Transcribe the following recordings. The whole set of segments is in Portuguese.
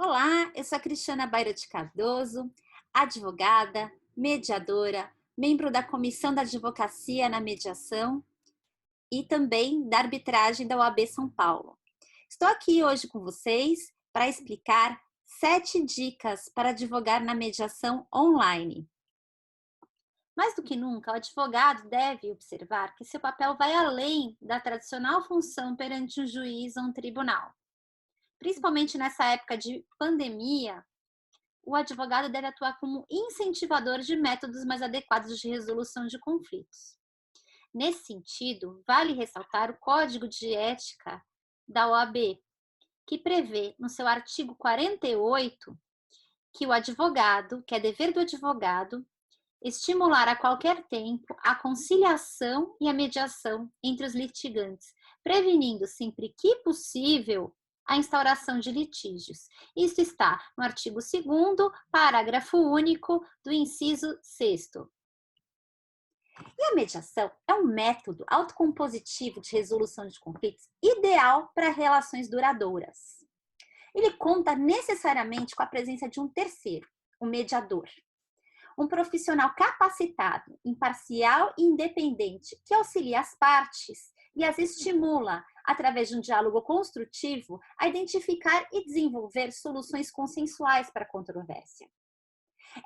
Olá, eu sou a Cristiana Baira de Cardoso, advogada, mediadora, membro da Comissão da Advocacia na Mediação e também da arbitragem da OAB São Paulo. Estou aqui hoje com vocês para explicar 7 dicas para advogar na mediação online. Mais do que nunca, o advogado deve observar que seu papel vai além da tradicional função perante um juiz ou um tribunal. Principalmente nessa época de pandemia, o advogado deve atuar como incentivador de métodos mais adequados de resolução de conflitos. Nesse sentido, vale ressaltar o Código de Ética da OAB, que prevê no seu artigo 48 que o advogado, que é dever do advogado, estimular a qualquer tempo a conciliação e a mediação entre os litigantes, prevenindo sempre que possível a instauração de litígios. Isso está no artigo 2º, parágrafo único do inciso 6º. E a mediação é um método autocompositivo de resolução de conflitos ideal para relações duradouras. Ele conta necessariamente com a presença de um terceiro, o mediador. Um profissional capacitado, imparcial e independente que auxilia as partes e as estimula, através de um diálogo construtivo, a identificar e desenvolver soluções consensuais para a controvérsia.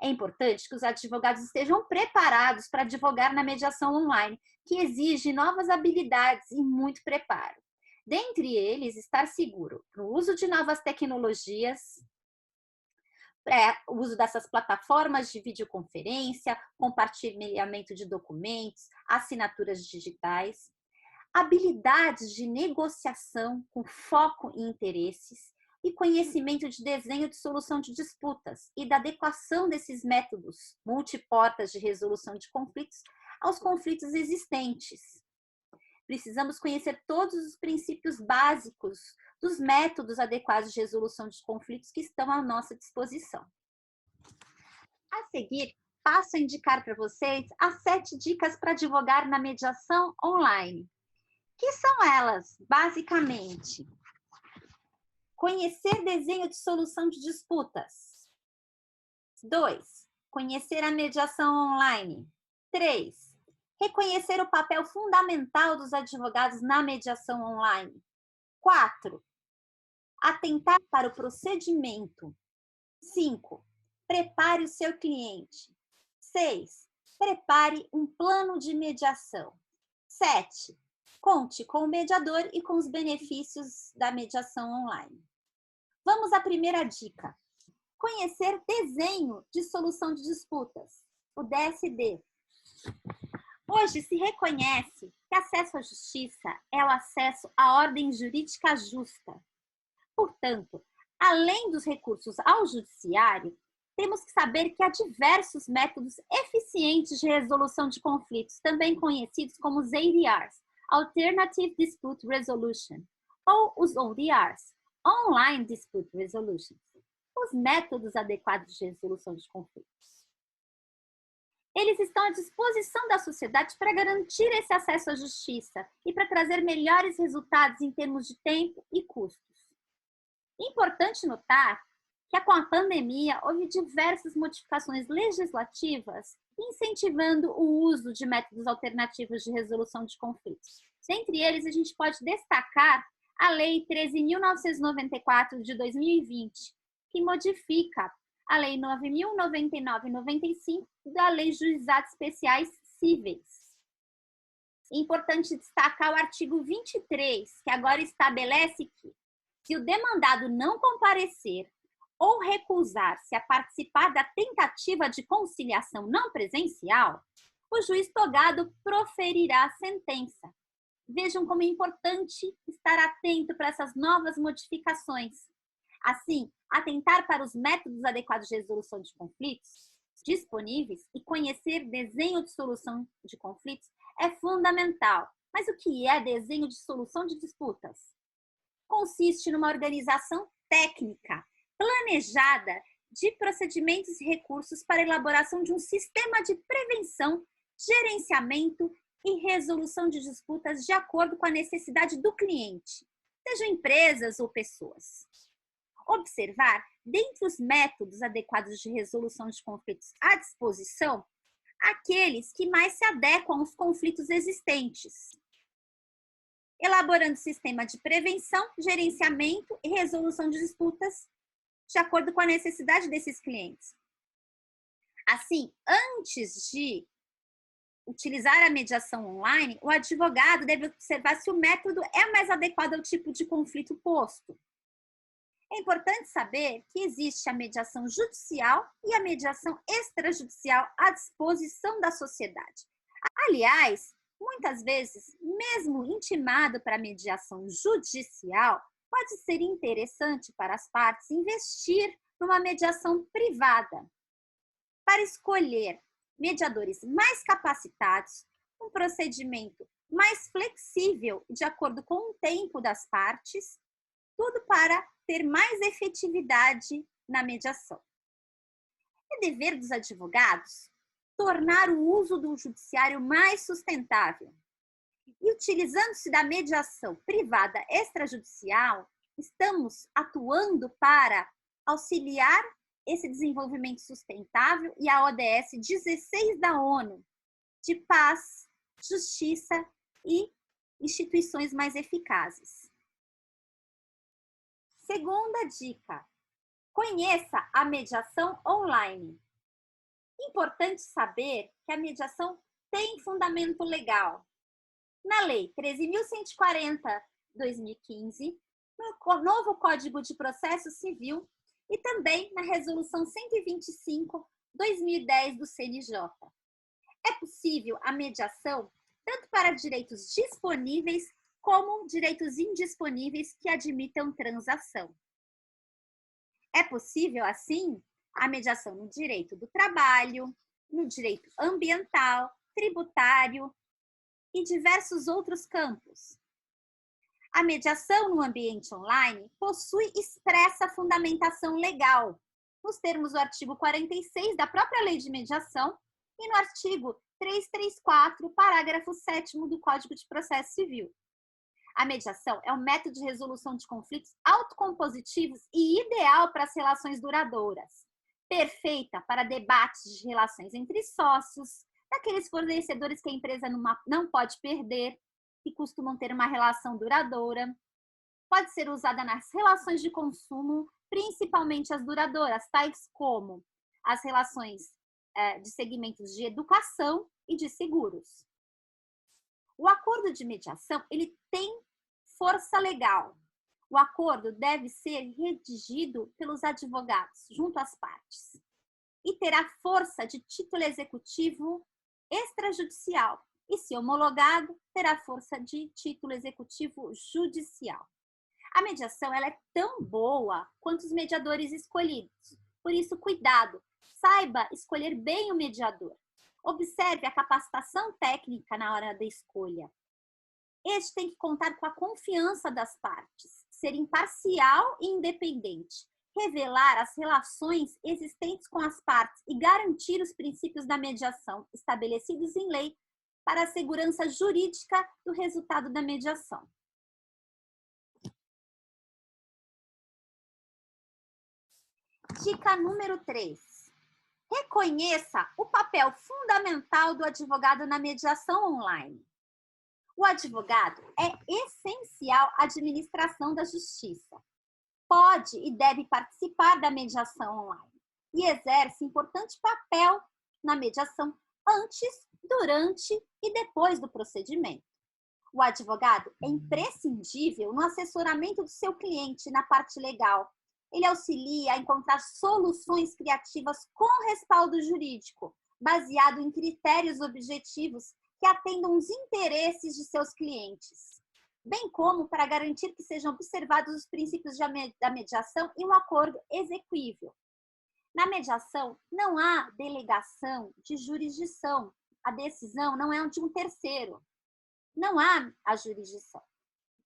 É importante que os advogados estejam preparados para advogar na mediação online, que exige novas habilidades e muito preparo. Dentre eles, estar seguro no uso de novas tecnologias, o uso dessas plataformas de videoconferência, compartilhamento de documentos, assinaturas digitais, habilidades de negociação com foco em interesses e conhecimento de desenho de solução de disputas e da adequação desses métodos multiportas de resolução de conflitos aos conflitos existentes. Precisamos conhecer todos os princípios básicos dos métodos adequados de resolução de conflitos que estão à nossa disposição. A seguir, passo a indicar para vocês as 7 dicas para advogar na mediação online. Que são elas, basicamente? Conhecer desenho de solução de disputas. 2. Conhecer a mediação online. 3. Reconhecer o papel fundamental dos advogados na mediação online. 4. Atentar para o procedimento. 5. Prepare o seu cliente. 6. Prepare um plano de mediação. 7. Conte com o mediador e com os benefícios da mediação online. Vamos à primeira dica. Conhecer desenho de solução de disputas, o DSD. Hoje se reconhece que acesso à justiça é o acesso à ordem jurídica justa. Portanto, além dos recursos ao judiciário, temos que saber que há diversos métodos eficientes de resolução de conflitos, também conhecidos como os ADRs, Alternative Dispute Resolution, ou os ODRs, Online Dispute Resolution, os métodos adequados de resolução de conflitos. Eles estão à disposição da sociedade para garantir esse acesso à justiça e para trazer melhores resultados em termos de tempo e custos. Importante notar que com a pandemia houve diversas modificações legislativas incentivando o uso de métodos alternativos de resolução de conflitos. Dentre eles, a gente pode destacar a Lei 13.994 de 2020, que modifica a Lei 9.099/95 da Lei de Juizados Especiais Cíveis. É importante destacar o artigo 23, que agora estabelece que, se o demandado não comparecer ou recusar-se a participar da tentativa de conciliação não presencial, o juiz togado proferirá a sentença. Vejam como é importante estar atento para essas novas modificações. Assim, atentar para os métodos adequados de resolução de conflitos disponíveis e conhecer desenho de solução de conflitos é fundamental. Mas o que é desenho de solução de disputas? Consiste numa organização técnica, planejada de procedimentos e recursos para a elaboração de um sistema de prevenção, gerenciamento e resolução de disputas de acordo com a necessidade do cliente, sejam empresas ou pessoas. Observar dentre os métodos adequados de resolução de conflitos à disposição, aqueles que mais se adequam aos conflitos existentes, elaborando sistema de prevenção, gerenciamento e resolução de disputas de acordo com a necessidade desses clientes. Assim, antes de utilizar a mediação online, o advogado deve observar se o método é mais adequado ao tipo de conflito posto. É importante saber que existe a mediação judicial e a mediação extrajudicial à disposição da sociedade. Aliás, muitas vezes, mesmo intimado para a mediação judicial, pode ser interessante para as partes investir numa mediação privada, para escolher mediadores mais capacitados, um procedimento mais flexível de acordo com o tempo das partes, tudo para ter mais efetividade na mediação. É dever dos advogados tornar o uso do judiciário mais sustentável. E utilizando-se da mediação privada extrajudicial, estamos atuando para auxiliar esse desenvolvimento sustentável e a ODS 16 da ONU, de paz, justiça e instituições mais eficazes. Segunda dica, conheça a mediação online. Importante saber que a mediação tem fundamento legal. Na Lei 13.140/2015, no novo Código de Processo Civil e também na Resolução 125/2010 do CNJ. É possível a mediação tanto para direitos disponíveis como direitos indisponíveis que admitam transação. É possível, assim, a mediação no direito do trabalho, no direito ambiental, tributário e diversos outros campos. A mediação no ambiente online possui expressa fundamentação legal, nos termos do artigo 46 da própria Lei de Mediação e no artigo 334, parágrafo 7º do Código de Processo Civil. A mediação é um método de resolução de conflitos autocompositivos e ideal para as relações duradouras, perfeita para debates de relações entre sócios, daqueles fornecedores que a empresa não pode perder, que costumam ter uma relação duradoura. Pode ser usada nas relações de consumo, principalmente as duradouras, tais como as relações de segmentos de educação e de seguros. O acordo de mediação, ele tem força legal. O acordo deve ser redigido pelos advogados junto às partes e terá força de título executivo extrajudicial e, se homologado, terá força de título executivo judicial. A mediação ela é tão boa quanto os mediadores escolhidos. Por isso, cuidado, saiba escolher bem o mediador. Observe a capacitação técnica na hora da escolha. Este tem que contar com a confiança das partes, ser imparcial e independente, revelar as relações existentes com as partes e garantir os princípios da mediação estabelecidos em lei para a segurança jurídica do resultado da mediação. Dica número 3. Reconheça o papel fundamental do advogado na mediação online. O advogado é essencial à administração da justiça. Pode e deve participar da mediação online e exerce importante papel na mediação antes, durante e depois do procedimento. O advogado é imprescindível no assessoramento do seu cliente na parte legal. Ele auxilia a encontrar soluções criativas com respaldo jurídico, baseado em critérios objetivos que atendam os interesses de seus clientes, bem como para garantir que sejam observados os princípios da mediação e um acordo exequível. Na mediação, não há delegação de jurisdição. A decisão não é de um terceiro. Não há a jurisdição.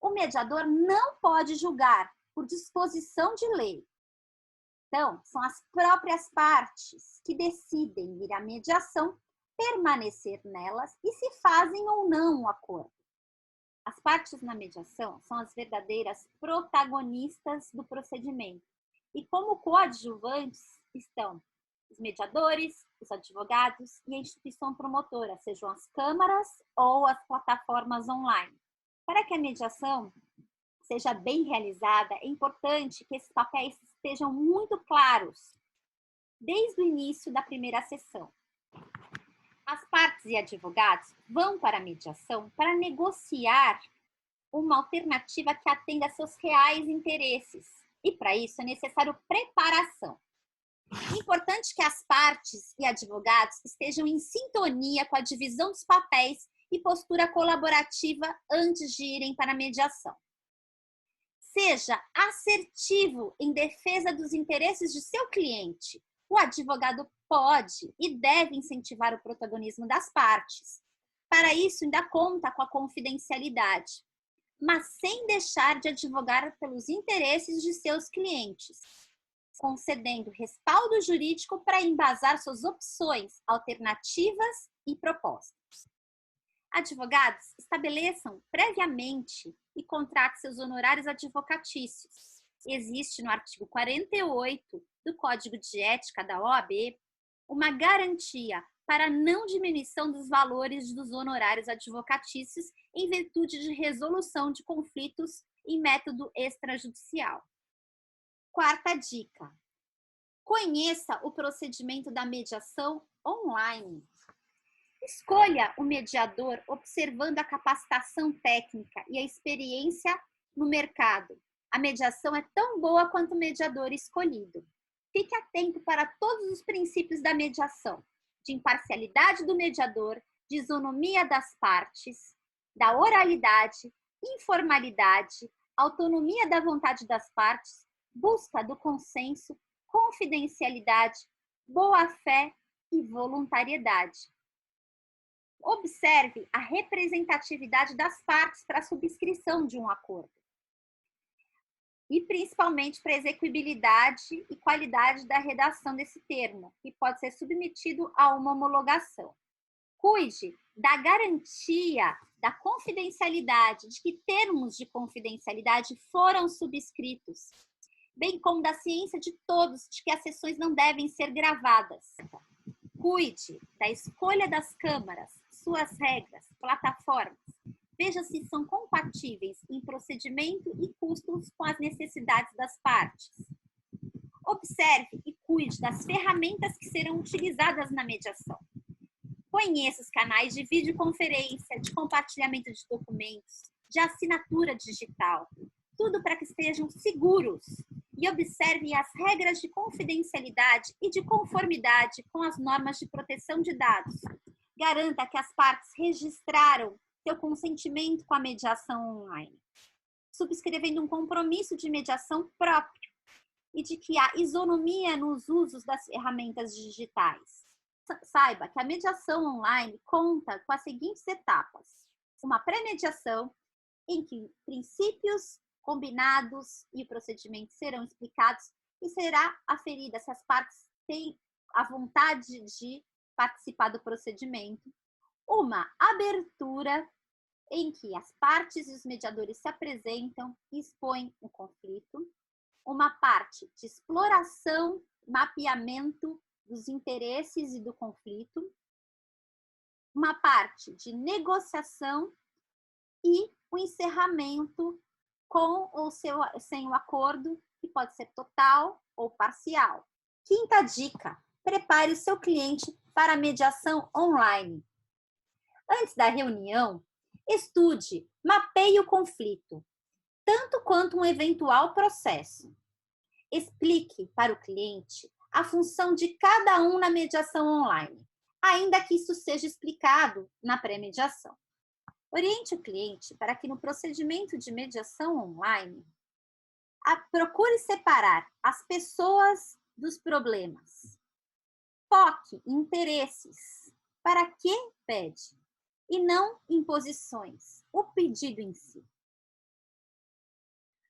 O mediador não pode julgar por disposição de lei. Então, são as próprias partes que decidem ir à mediação, permanecer nelas e se fazem ou não um acordo. As partes na mediação são as verdadeiras protagonistas do procedimento E como coadjuvantes estão os mediadores, os advogados e a instituição promotora, sejam as câmaras ou as plataformas online. Para que a mediação seja bem realizada, é importante que esses papéis estejam muito claros desde o início da primeira sessão. As partes e advogados vão para a mediação para negociar uma alternativa que atenda a seus reais interesses. E para isso é necessário preparação. É importante que as partes e advogados estejam em sintonia com a divisão dos papéis e postura colaborativa antes de irem para a mediação. Seja assertivo em defesa dos interesses de seu cliente. O advogado pode e deve incentivar o protagonismo das partes. Para isso, ainda conta com a confidencialidade, mas sem deixar de advogar pelos interesses de seus clientes, concedendo respaldo jurídico para embasar suas opções, alternativas e propostas. Advogados estabeleçam previamente e contratem seus honorários advocatícios. Existe no artigo 48 do Código de Ética da OAB uma garantia para não diminuição dos valores dos honorários advocatícios em virtude de resolução de conflitos em método extrajudicial. Quarta dica: conheça o procedimento da mediação online. Escolha o mediador observando a capacitação técnica e a experiência no mercado. A mediação é tão boa quanto o mediador escolhido. Fique atento para todos os princípios da mediação, de imparcialidade do mediador, de isonomia das partes, da oralidade, informalidade, autonomia da vontade das partes, busca do consenso, confidencialidade, boa-fé e voluntariedade. Observe a representatividade das partes para a subscrição de um acordo. E principalmente para a execuibilidade e qualidade da redação desse termo, que pode ser submetido a uma homologação. Cuide da garantia da confidencialidade, de que termos de confidencialidade foram subscritos, bem como da ciência de todos de que as sessões não devem ser gravadas. Cuide da escolha das câmaras, suas regras, plataformas. Veja se são compatíveis em procedimento e custos com as necessidades das partes. Observe e cuide das ferramentas que serão utilizadas na mediação. Conheça os canais de videoconferência, de compartilhamento de documentos, de assinatura digital, tudo para que estejam seguros. E observe as regras de confidencialidade e de conformidade com as normas de proteção de dados. Garanta que as partes registraram seu consentimento com a mediação online, subscrevendo um compromisso de mediação próprio e de que há isonomia nos usos das ferramentas digitais. Saiba que a mediação online conta com as seguintes etapas: uma pré-mediação, em que princípios combinados e procedimentos serão explicados e será aferida se as partes têm a vontade de participar do procedimento. Uma abertura, em que as partes e os mediadores se apresentam e expõem o conflito. Uma parte de exploração, mapeamento dos interesses e do conflito. Uma parte de negociação e o encerramento com ou sem o acordo, que pode ser total ou parcial. Quinta dica: prepare o seu cliente para a mediação online. Antes da reunião, estude, mapeie o conflito, tanto quanto um eventual processo. Explique para o cliente a função de cada um na mediação online, ainda que isso seja explicado na pré-mediação. Oriente o cliente para que no procedimento de mediação online, procure separar as pessoas dos problemas. Foque em interesses. Para que pede? E não imposições, o pedido em si.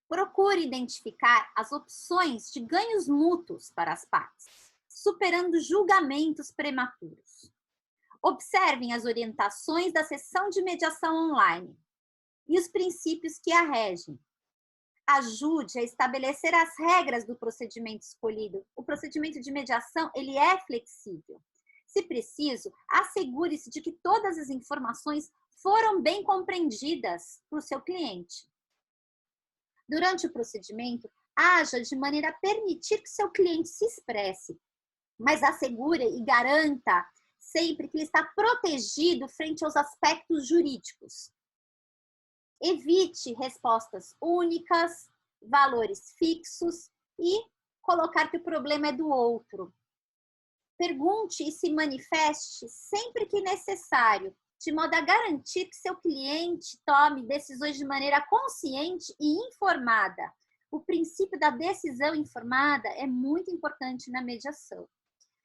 Procure identificar as opções de ganhos mútuos para as partes, superando julgamentos prematuros. Observem as orientações da sessão de mediação online e os princípios que a regem. ajude a estabelecer as regras do procedimento escolhido. O procedimento de mediação, ele é flexível. Se preciso, assegure-se de que todas as informações foram bem compreendidas por seu cliente. Durante o procedimento, haja de maneira a permitir que seu cliente se expresse, mas assegure e garanta sempre que ele está protegido frente aos aspectos jurídicos. Evite respostas únicas, valores fixos e colocar que o problema é do outro. Pergunte e se manifeste sempre que necessário, de modo a garantir que seu cliente tome decisões de maneira consciente e informada. O princípio da decisão informada é muito importante na mediação.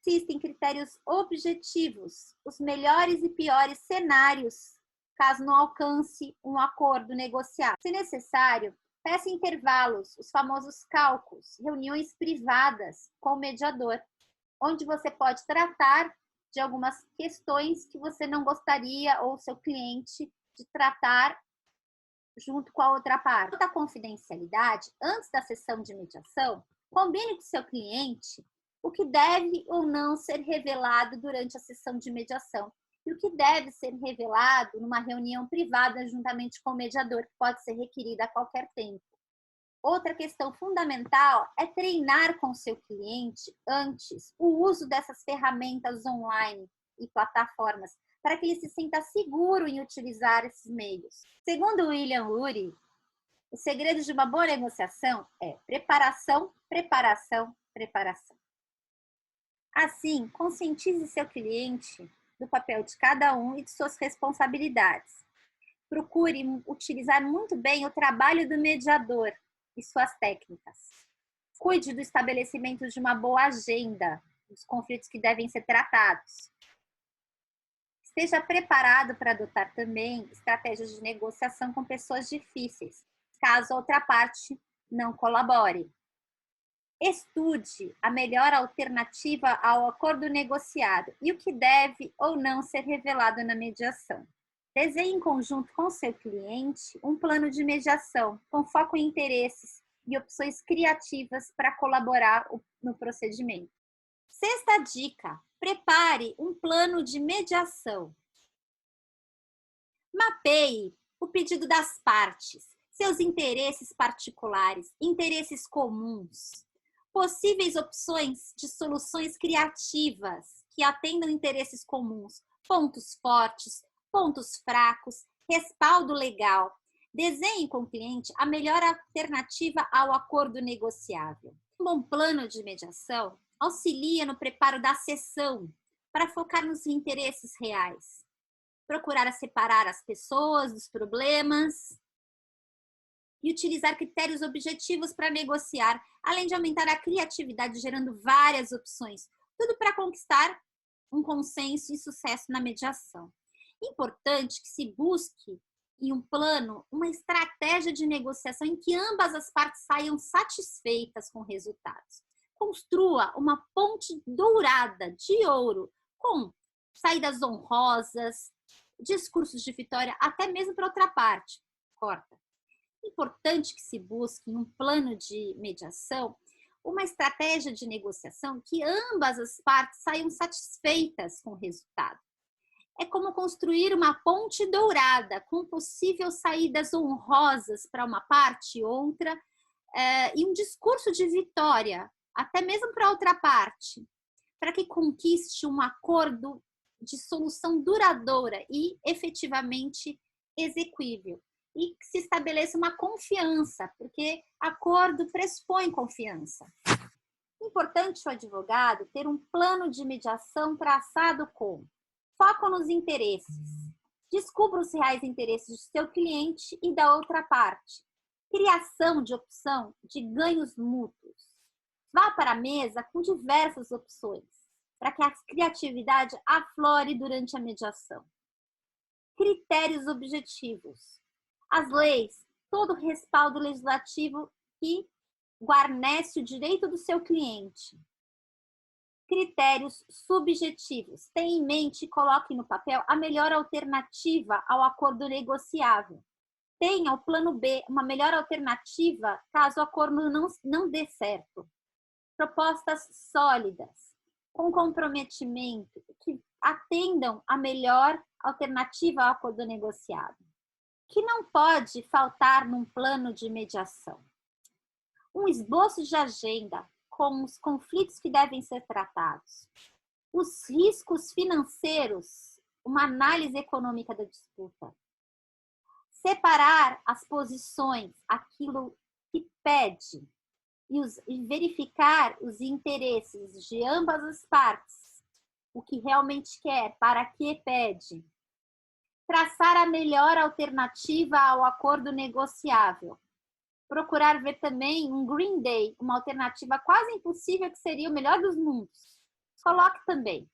Existem critérios objetivos, os melhores e piores cenários, caso não alcance um acordo negociado. Se necessário, peça intervalos, os famosos cálculos, reuniões privadas com o mediador, onde você pode tratar de algumas questões que você não gostaria ou seu cliente de tratar junto com a outra parte. Quanto à confidencialidade, antes da sessão de mediação, combine com seu cliente o que deve ou não ser revelado durante a sessão de mediação e o que deve ser revelado numa reunião privada juntamente com o mediador, que pode ser requerida a qualquer tempo. Outra questão fundamental é treinar com seu cliente antes o uso dessas ferramentas online e plataformas, para que ele se sinta seguro em utilizar esses meios. Segundo William Ury, o segredo de uma boa negociação é preparação, preparação, preparação. Assim, conscientize seu cliente do papel de cada um e de suas responsabilidades. Procure utilizar muito bem o trabalho do mediador e suas técnicas. Cuide do estabelecimento de uma boa agenda dos conflitos que devem ser tratados. Esteja preparado para adotar também estratégias de negociação com pessoas difíceis, caso a outra parte não colabore. Estude a melhor alternativa ao acordo negociado e o que deve ou não ser revelado na mediação. Desenhe em conjunto com seu cliente um plano de mediação com foco em interesses e opções criativas para colaborar no procedimento. Sexta dica: prepare um plano de mediação. Mapeie o pedido das partes, seus interesses particulares, interesses comuns, possíveis opções de soluções criativas que atendam interesses comuns, pontos fortes, pontos fracos, respaldo legal. Desenhe com o cliente a melhor alternativa ao acordo negociável. Um bom plano de mediação auxilia no preparo da sessão para focar nos interesses reais. Procurar separar as pessoas dos problemas e utilizar critérios objetivos para negociar, além de aumentar a criatividade, gerando várias opções. Tudo para conquistar um consenso e sucesso na mediação. Importante que se busque em um plano uma estratégia de negociação em que ambas as partes saiam satisfeitas com resultados. Construa uma ponte dourada de ouro com saídas honrosas, discursos de vitória, até mesmo para outra parte. Corta. Importante que se busque em um plano de mediação uma estratégia de negociação que ambas as partes saiam satisfeitas com o resultado. É como construir uma ponte dourada com possíveis saídas honrosas para uma parte e outra e um discurso de vitória, até mesmo para outra parte, para que conquiste um acordo de solução duradoura e efetivamente execuível. E que se estabeleça uma confiança, porque acordo pressupõe confiança. Importante o advogado ter um plano de mediação traçado com foco nos interesses. Descubra os reais interesses do seu cliente e da outra parte. Criação de opção de ganhos mútuos. Vá para a mesa com diversas opções, para que a criatividade aflore durante a mediação. Critérios objetivos. As leis, todo o respaldo legislativo que guarnece o direito do seu cliente. Critérios subjetivos. Tenha em mente e coloque no papel a melhor alternativa ao acordo negociável. tenha o plano B, uma melhor alternativa caso o acordo não dê certo. Propostas sólidas, com comprometimento, que atendam a melhor alternativa ao acordo negociado. Que não pode faltar num plano de mediação. Um esboço de agenda com os conflitos que devem ser tratados, os riscos financeiros, uma análise econômica da disputa, separar as posições, aquilo que pede, e verificar os interesses de ambas as partes, o que realmente quer, para que pede, traçar a melhor alternativa ao acordo negociável, procurar ver também um Green Day, uma alternativa quase impossível que seria o melhor dos mundos. Coloque também.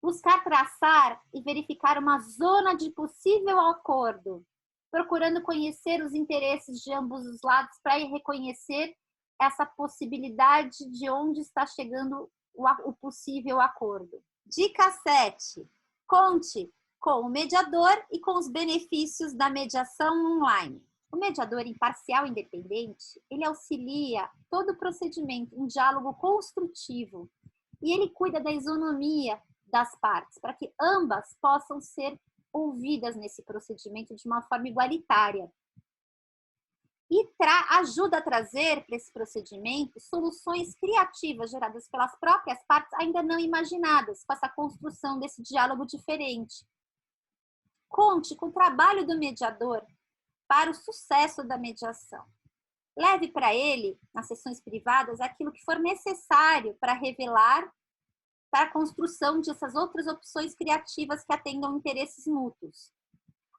Buscar traçar e verificar uma zona de possível acordo, procurando conhecer os interesses de ambos os lados para reconhecer essa possibilidade de onde está chegando o possível acordo. Dica 7. Conte com o mediador e com os benefícios da mediação online. O mediador imparcial e independente, ele auxilia todo o procedimento, um diálogo construtivo, e ele cuida da isonomia das partes, para que ambas possam ser ouvidas nesse procedimento de uma forma igualitária. E ajuda a trazer para esse procedimento soluções criativas geradas pelas próprias partes ainda não imaginadas, com essa construção desse diálogo diferente. Conte com o trabalho do mediador para o sucesso da mediação. Leve para ele, nas sessões privadas, aquilo que for necessário para revelar para a construção dessas outras opções criativas que atendam interesses mútuos.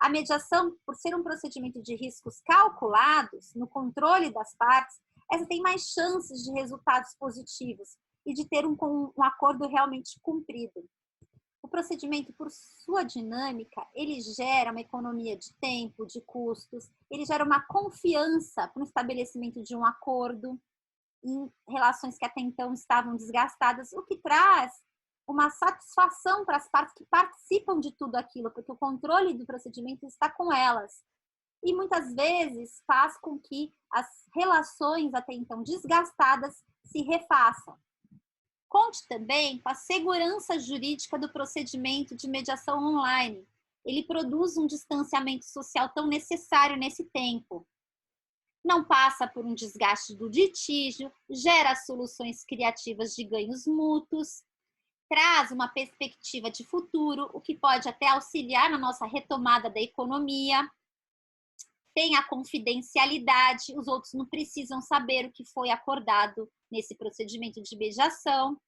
A mediação, por ser um procedimento de riscos calculados, no controle das partes, essa tem mais chances de resultados positivos e de ter um acordo realmente cumprido. O procedimento, por sua dinâmica, ele gera uma economia de tempo, de custos, ele gera uma confiança para o estabelecimento de um acordo em relações que até então estavam desgastadas, o que traz uma satisfação para as partes que participam de tudo aquilo, porque o controle do procedimento está com elas. E muitas vezes faz com que as relações até então desgastadas se refaçam. Conte também com a segurança jurídica do procedimento de mediação online. Ele produz um distanciamento social tão necessário nesse tempo. Não passa por um desgaste do litígio, gera soluções criativas de ganhos mútuos, traz uma perspectiva de futuro, o que pode até auxiliar na nossa retomada da economia. Tem a confidencialidade, os outros não precisam saber o que foi acordado nesse procedimento de mediação.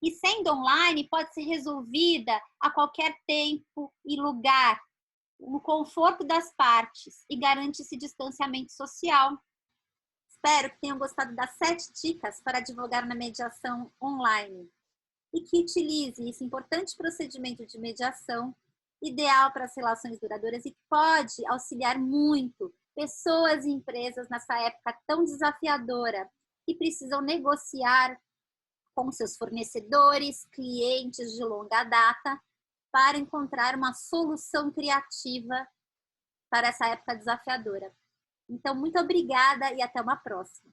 E sendo online, pode ser resolvida a qualquer tempo e lugar, no conforto das partes, e garante esse distanciamento social. Espero que tenham gostado das 7 dicas para advogar na mediação online e que utilize esse importante procedimento de mediação, ideal para as relações duradouras e que pode auxiliar muito pessoas e empresas nessa época tão desafiadora, que precisam negociar com seus fornecedores, clientes de longa data, para encontrar uma solução criativa para essa época desafiadora. Então, muito obrigada e até uma próxima.